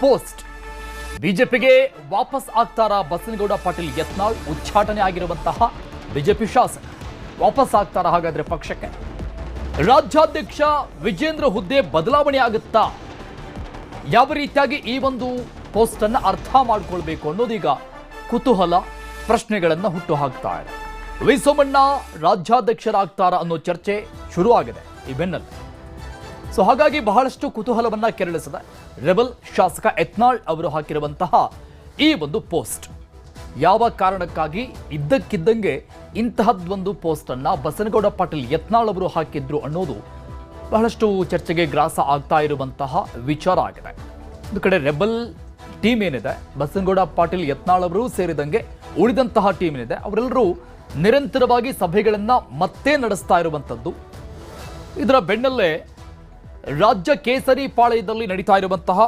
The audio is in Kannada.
ಪೋಸ್ಟ್ ಬಿಜೆಪಿಗೆ ವಾಪಸ್ ಆಗ್ತಾರಾ ಬಸನಗೌಡ ಪಾಟೀಲ್ ಯತ್ನಾಳ್ ಉಚ್ಚಾಟನೆ ಆಗಿರುವಂತಹ ಬಿಜೆಪಿ ಶಾಸಕ ವಾಪಸ್ ಆಗ್ತಾರಾ ಹಾಗಾದ್ರೆ ಪಕ್ಷಕ್ಕೆ? ರಾಜ್ಯಾಧ್ಯಕ್ಷ ವಿಜೇಂದ್ರ ಹುದ್ದೆ ಬದಲಾವಣೆ ಆಗುತ್ತಾ? ಯಾವ ರೀತಿಯಾಗಿ ಈ ಒಂದು ಪೋಸ್ಟ್ ಅನ್ನು ಅರ್ಥ ಮಾಡಿಕೊಳ್ಬೇಕು ಅನ್ನೋದೀಗ ಕುತೂಹಲ ಪ್ರಶ್ನೆಗಳನ್ನ ಹುಟ್ಟು ಹಾಕ್ತಾ ಇದೆ. ವಿ ಸೋಮಣ್ಣ ರಾಜ್ಯಾಧ್ಯಕ್ಷರಾಗ್ತಾರಾ ಅನ್ನೋ ಚರ್ಚೆ ಶುರುವಾಗಿದೆ ಈ ಬೆನ್ನಲ್ಲೇ. ಸೊ ಹಾಗಾಗಿ ಬಹಳಷ್ಟು ಕುತೂಹಲವನ್ನ ಕೆರಳಿಸಿದೆ ರೆಬಲ್ ಶಾಸಕ ಯತ್ನಾಳ್ ಅವರು ಹಾಕಿರುವಂತಹ ಈ ಒಂದು ಪೋಸ್ಟ್. ಯಾವ ಕಾರಣಕ್ಕಾಗಿ ಇದ್ದಕ್ಕಿದ್ದಂಗೆ ಇಂತಹದ್ದೊಂದು ಪೋಸ್ಟ್ ಅನ್ನ ಬಸನಗೌಡ ಪಾಟೀಲ್ ಯತ್ನಾಳ್ ಅವರು ಹಾಕಿದ್ರು ಅನ್ನೋದು ಬಹಳಷ್ಟು ಚರ್ಚೆಗೆ ಗ್ರಾಸ ಆಗ್ತಾ ಇರುವಂತಹ ವಿಚಾರ ಆಗಿದೆ. ಒಂದು ಕಡೆ ರೆಬಲ್ ಟೀಮ್ ಏನಿದೆ, ಬಸನಗೌಡ ಪಾಟೀಲ್ ಯತ್ನಾಳ್ ಅವರು ಸೇರಿದಂಗೆ ಉಳಿದಂತಹ ಟೀಮ್ ಏನಿದೆ, ಅವರೆಲ್ಲರೂ ನಿರಂತರವಾಗಿ ಸಭೆಗಳನ್ನ ಮತ್ತೆ ನಡೆಸ್ತಾ ಇರುವಂಥದ್ದು. ಇದರ ಬೆನ್ನಲ್ಲೇ ರಾಜ್ಯ ಕೇಸರಿ ಪಾಳೆಯದಲ್ಲಿ ನಡೀತಾ ಇರುವಂತಹ